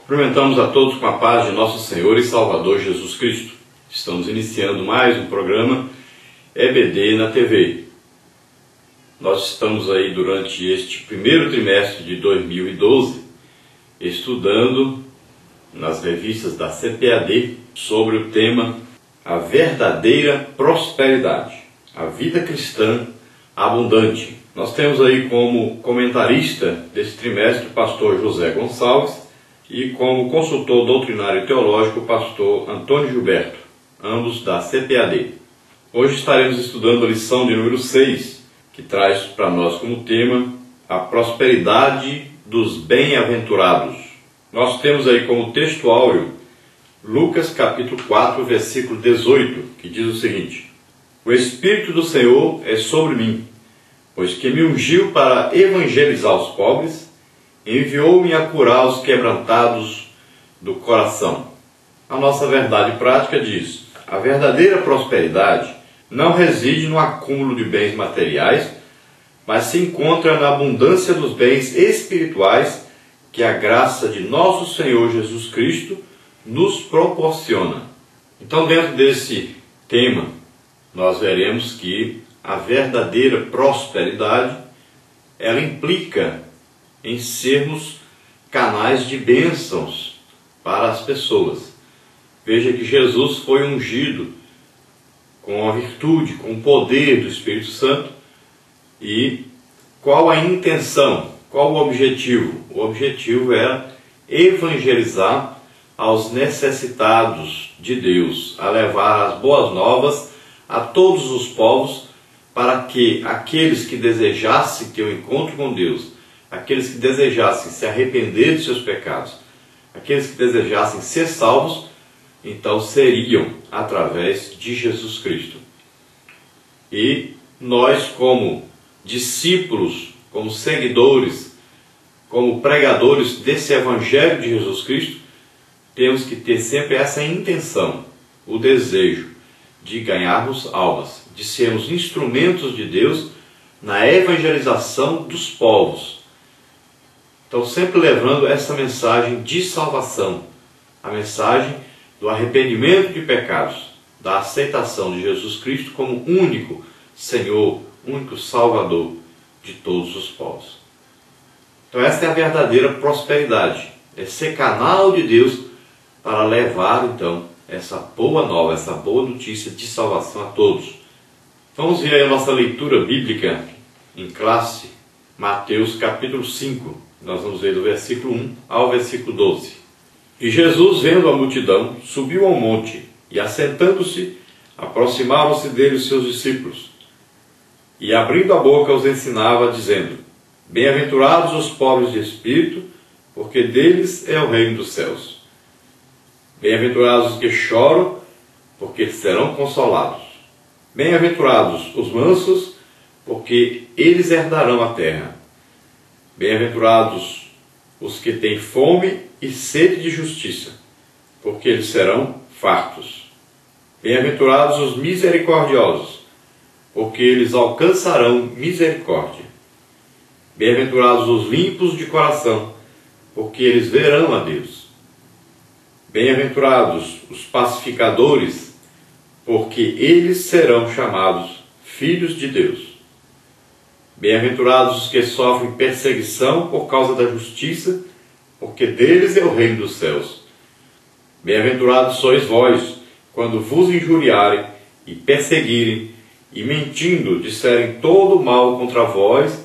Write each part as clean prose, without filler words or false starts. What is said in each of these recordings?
Cumprimentamos a todos com a paz de nosso Senhor e Salvador Jesus Cristo. Estamos iniciando mais um programa EBD na TV. Nós estamos aí durante este primeiro trimestre de 2012 estudando nas revistas da CPAD sobre o tema A Verdadeira Prosperidade, a vida cristã abundante. Nós temos aí como comentarista desse trimestre o pastor José Gonçalves e como consultor doutrinário e teológico o pastor Antônio Gilberto, ambos da CPAD. Hoje estaremos estudando a lição de número 6, que traz para nós como tema a prosperidade dos bem-aventurados. Nós temos aí como texto áureo Lucas capítulo 4, versículo 18, que diz o seguinte: O Espírito do Senhor é sobre mim, pois que me ungiu para evangelizar os pobres, enviou-me a curar os quebrantados do coração. A nossa verdade prática diz: a verdadeira prosperidade não reside no acúmulo de bens materiais, mas se encontra na abundância dos bens espirituais que a graça de nosso Senhor Jesus Cristo nos proporciona. Então, dentro desse tema, nós veremos que a verdadeira prosperidade, ela implica em sermos canais de bênçãos para as pessoas. Veja que Jesus foi ungido com a virtude, com o poder do Espírito Santo. E qual a intenção? Qual o objetivo? O objetivo era evangelizar aos necessitados de Deus, a levar as boas novas a todos os povos, para que aqueles que desejassem ter um encontro com Deus, aqueles que desejassem se arrepender de seus pecados, aqueles que desejassem ser salvos, então seriam através de Jesus Cristo. E nós, como discípulos, como seguidores, como pregadores desse Evangelho de Jesus Cristo, temos que ter sempre essa intenção, o desejo de ganharmos almas, de sermos instrumentos de Deus na evangelização dos povos. Então, sempre levando essa mensagem de salvação, a mensagem do arrependimento de pecados, da aceitação de Jesus Cristo como único Senhor, único Salvador de todos os povos. Então, esta é a verdadeira prosperidade, é ser canal de Deus para levar, então, essa boa nova, essa boa notícia de salvação a todos. Vamos ver aí a nossa leitura bíblica em classe, Mateus capítulo 5. Nós vamos ver do versículo 1 ao versículo 12. E Jesus, vendo a multidão, subiu ao monte, e assentando-se, aproximaram-se dele os seus discípulos. E abrindo a boca os ensinava, dizendo: Bem-aventurados os pobres de espírito, porque deles é o reino dos céus. Bem-aventurados os que choram, porque serão consolados. Bem-aventurados os mansos, porque eles herdarão a terra. Bem-aventurados os que têm fome e sede de justiça, porque eles serão fartos. Bem-aventurados os misericordiosos, porque eles alcançarão misericórdia. Bem-aventurados os limpos de coração, porque eles verão a Deus. Bem-aventurados os pacificadores, porque eles serão chamados filhos de Deus. Bem-aventurados os que sofrem perseguição por causa da justiça, porque deles é o reino dos céus. Bem-aventurados sois vós, quando vos injuriarem e perseguirem, e mentindo disserem todo o mal contra vós,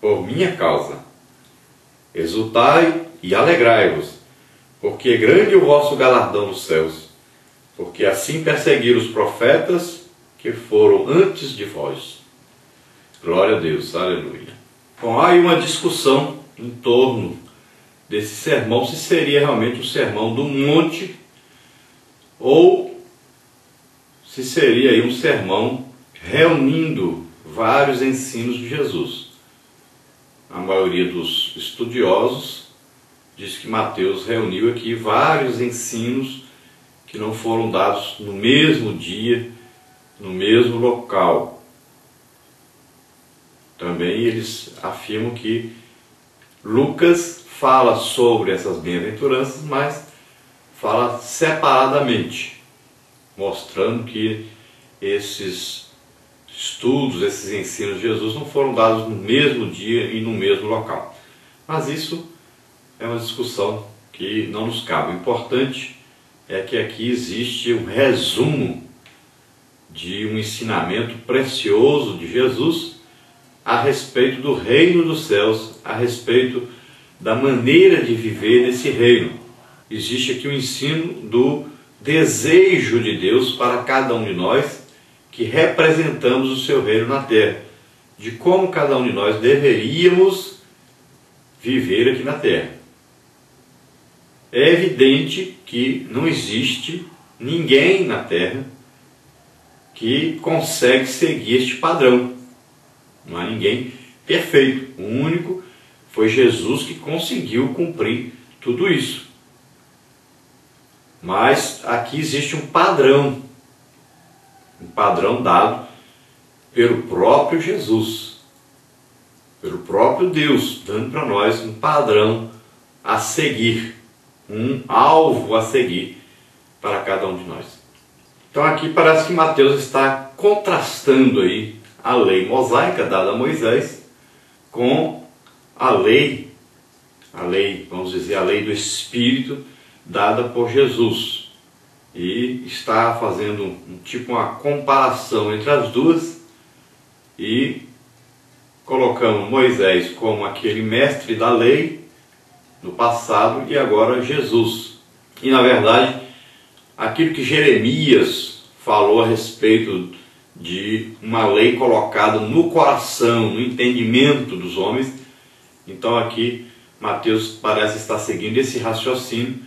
por minha causa. Exultai e alegrai-vos, porque é grande o vosso galardão nos céus, porque assim perseguiram os profetas que foram antes de vós. Glória a Deus, aleluia. Bom, há aí uma discussão em torno desse sermão, se seria realmente um sermão do monte, ou se seria aí um sermão reunindo vários ensinos de Jesus. A maioria dos estudiosos diz que Mateus reuniu aqui vários ensinos que não foram dados no mesmo dia, no mesmo local. Também eles afirmam que Lucas fala sobre essas bem-aventuranças, mas fala separadamente, mostrando que esses estudos, esses ensinos de Jesus não foram dados no mesmo dia e no mesmo local. Mas isso é uma discussão que não nos cabe. O importante é que aqui existe um resumo de um ensinamento precioso de Jesus a respeito do reino dos céus, a respeito da maneira de viver nesse reino. Existe aqui o ensino do desejo de Deus para cada um de nós que representamos o seu reino na terra, de como cada um de nós deveríamos viver aqui na terra. É evidente que não existe ninguém na terra que consegue seguir este padrão. Não há ninguém perfeito. O único foi Jesus que conseguiu cumprir tudo isso. Mas aqui existe um padrão dado pelo próprio Jesus, pelo próprio Deus, dando para nós um padrão a seguir, um alvo a seguir para cada um de nós. Então aqui parece que Mateus está contrastando aí a lei mosaica dada a Moisés com a lei, vamos dizer, a lei do Espírito dada por Jesus. E está fazendo uma comparação entre as duas e colocando Moisés como aquele mestre da lei no passado e agora Jesus. E na verdade, aquilo que Jeremias falou a respeito de uma lei colocada no coração, no entendimento dos homens, então aqui Mateus parece estar seguindo esse raciocínio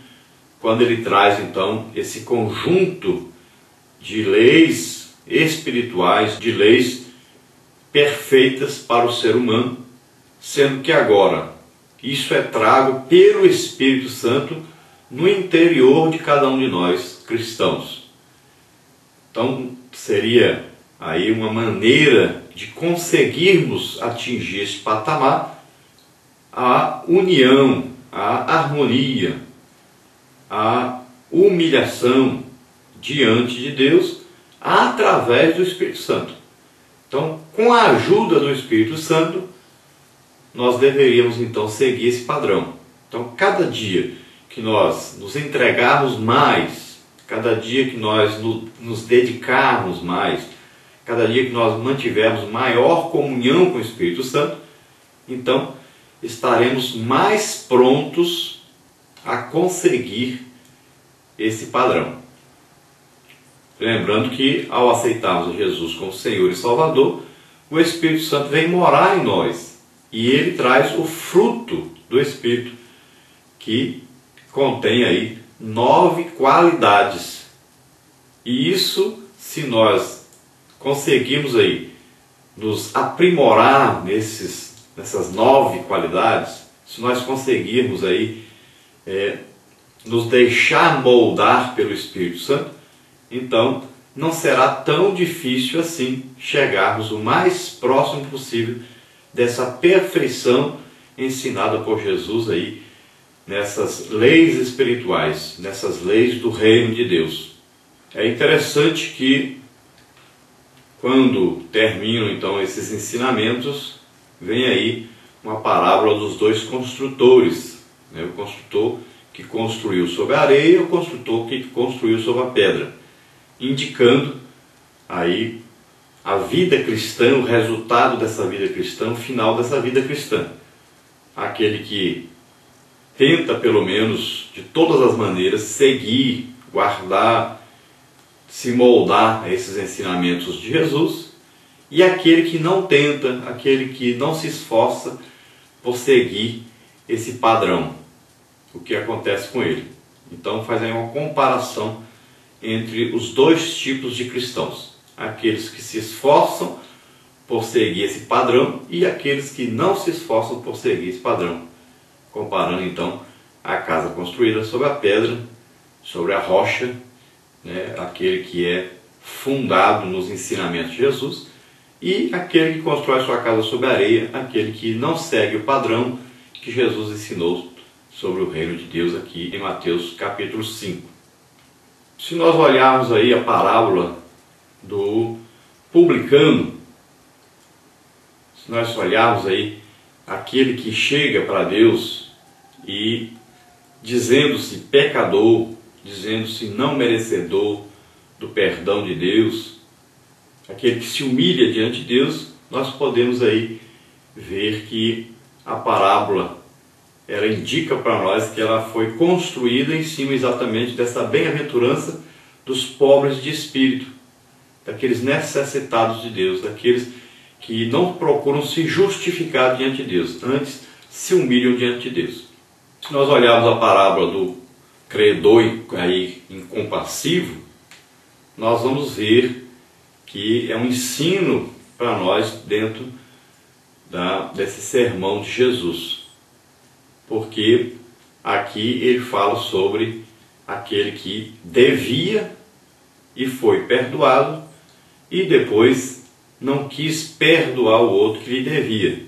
quando ele traz então esse conjunto de leis espirituais, de leis perfeitas para o ser humano, sendo que agora isso é trago pelo Espírito Santo no interior de cada um de nós cristãos. Então seria aí uma maneira de conseguirmos atingir esse patamar, a união, a harmonia, a humilhação diante de Deus através do Espírito Santo. Então, com a ajuda do Espírito Santo, nós deveríamos então seguir esse padrão. Então, cada dia que nós nos entregarmos mais, cada dia que nós nos dedicarmos mais, cada dia que nós mantivermos maior comunhão com o Espírito Santo, então estaremos mais prontos a conseguir esse padrão. Lembrando que ao aceitarmos Jesus como Senhor e Salvador, o Espírito Santo vem morar em nós e ele traz o fruto do Espírito, que contém aí 9 qualidades. E isso, se nós conseguirmos aí nos aprimorar nessas 9 qualidades, se nós conseguirmos aí nos deixar moldar pelo Espírito Santo, então não será tão difícil assim chegarmos o mais próximo possível dessa perfeição ensinada por Jesus aí nessas leis espirituais, nessas leis do reino de Deus. É interessante que quando terminam então esses ensinamentos, vem aí uma parábola dos 2 construtores, né? O construtor que construiu sobre a areia e o construtor que construiu sobre a pedra, indicando aí a vida cristã, o resultado dessa vida cristã, o final dessa vida cristã. Aquele que tenta, pelo menos, de todas as maneiras, seguir, guardar, se moldar a esses ensinamentos de Jesus, e aquele que não tenta, aquele que não se esforça por seguir esse padrão, o que acontece com ele. Então faz aí uma comparação entre os 2 tipos de cristãos, aqueles que se esforçam por seguir esse padrão e aqueles que não se esforçam por seguir esse padrão, comparando então a casa construída sobre a pedra, sobre a rocha, né, aquele que é fundado nos ensinamentos de Jesus, e aquele que constrói sua casa sobre a areia, aquele que não segue o padrão que Jesus ensinou sobre o reino de Deus aqui em Mateus capítulo 5. Se nós olharmos aí a parábola do publicano, se nós olharmos aí aquele que chega para Deus e dizendo-se pecador, dizendo-se não merecedor do perdão de Deus, aquele que se humilha diante de Deus, nós podemos aí ver que a parábola, ela indica para nós que ela foi construída em cima exatamente dessa bem-aventurança dos pobres de espírito, daqueles necessitados de Deus, daqueles que não procuram se justificar diante de Deus, antes se humilham diante de Deus. Se nós olharmos a parábola do credor aí incompassivo, nós vamos ver que é um ensino para nós dentro desse sermão de Jesus. Porque aqui ele fala sobre aquele que devia e foi perdoado e depois não quis perdoar o outro que lhe devia.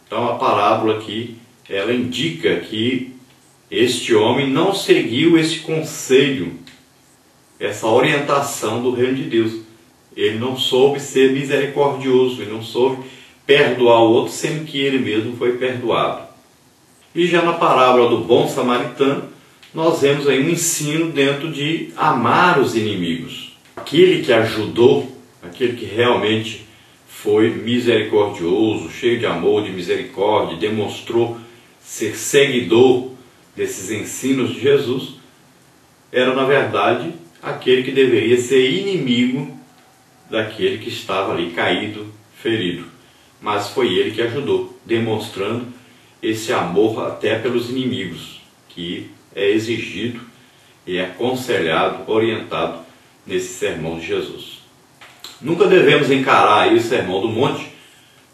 Então a parábola aqui, ela indica que este homem não seguiu esse conselho, essa orientação do reino de Deus. Ele não soube ser misericordioso, ele não soube perdoar o outro, sendo que ele mesmo foi perdoado. E já na parábola do bom samaritano, nós vemos aí um ensino dentro de amar os inimigos. Aquele que ajudou, aquele que realmente foi misericordioso, cheio de amor, de misericórdia, demonstrou ser seguidor desses ensinos de Jesus, era na verdade aquele que deveria ser inimigo daquele que estava ali caído, ferido. Mas foi ele que ajudou, demonstrando esse amor até pelos inimigos, que é exigido e é aconselhado, orientado nesse sermão de Jesus. Nunca devemos encarar aí o Sermão do Monte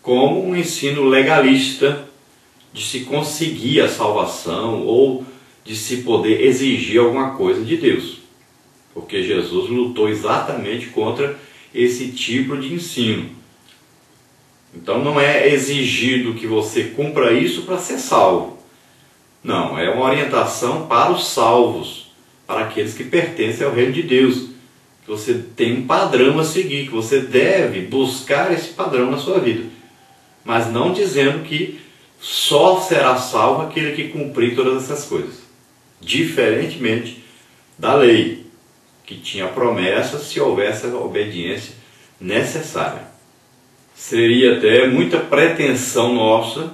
como um ensino legalista de se conseguir a salvação ou de se poder exigir alguma coisa de Deus, porque Jesus lutou exatamente contra esse tipo de ensino. Então não é exigido que você cumpra isso para ser salvo. Não, é uma orientação para os salvos, para aqueles que pertencem ao reino de Deus. Que você tem um padrão a seguir, que você deve buscar esse padrão na sua vida. Mas não dizendo que só será salvo aquele que cumprir todas essas coisas. Diferentemente da lei, que tinha promessa se houvesse a obediência necessária. Seria até muita pretensão nossa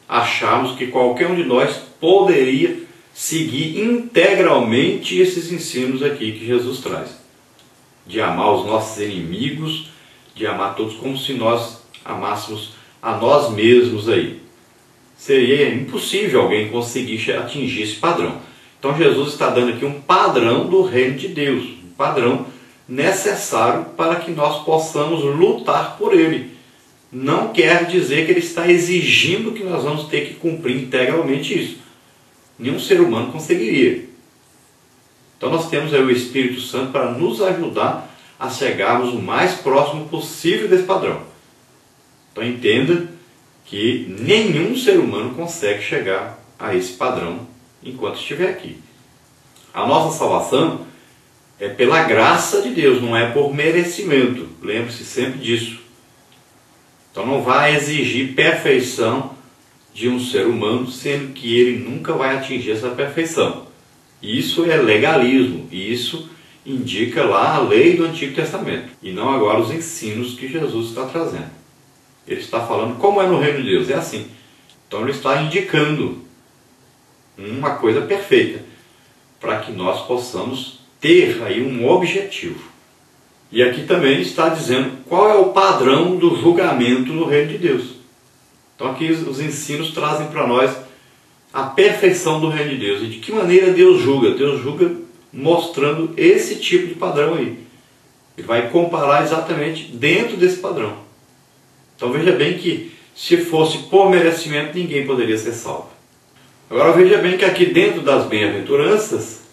acharmos que qualquer um de nós poderia seguir integralmente esses ensinos aqui que Jesus traz. De amar os nossos inimigos, de amar todos como se nós amássemos a nós mesmos aí. Seria impossível alguém conseguir atingir esse padrão. Então Jesus está dando aqui um padrão do reino de Deus, um padrão necessário para que nós possamos lutar por ele. Não quer dizer que ele está exigindo que nós vamos ter que cumprir integralmente isso. Nenhum ser humano conseguiria. Então nós temos aí o Espírito Santo para nos ajudar a chegarmos o mais próximo possível desse padrão. Então entenda que nenhum ser humano consegue chegar a esse padrão enquanto estiver aqui. A nossa salvação é pela graça de Deus, não é por merecimento. Lembre-se sempre disso. Então não vai exigir perfeição de um ser humano, sendo que ele nunca vai atingir essa perfeição. Isso é legalismo, e isso indica lá a lei do Antigo Testamento, e não agora os ensinos que Jesus está trazendo. Ele está falando como é no reino de Deus, é assim. Então ele está indicando uma coisa perfeita, para que nós possamos ter aí um objetivo. E aqui também está dizendo qual é o padrão do julgamento no reino de Deus. Então aqui os ensinos trazem para nós a perfeição do reino de Deus. E de que maneira Deus julga? Deus julga mostrando esse tipo de padrão aí. Ele vai comparar exatamente dentro desse padrão. Então veja bem que se fosse por merecimento, ninguém poderia ser salvo. Agora veja bem que aqui dentro das bem-aventuranças,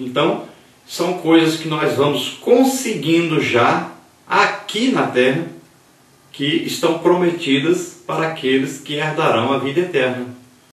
então, são coisas que nós vamos conseguindo já aqui na terra, que estão prometidas para aqueles que herdarão a vida eterna.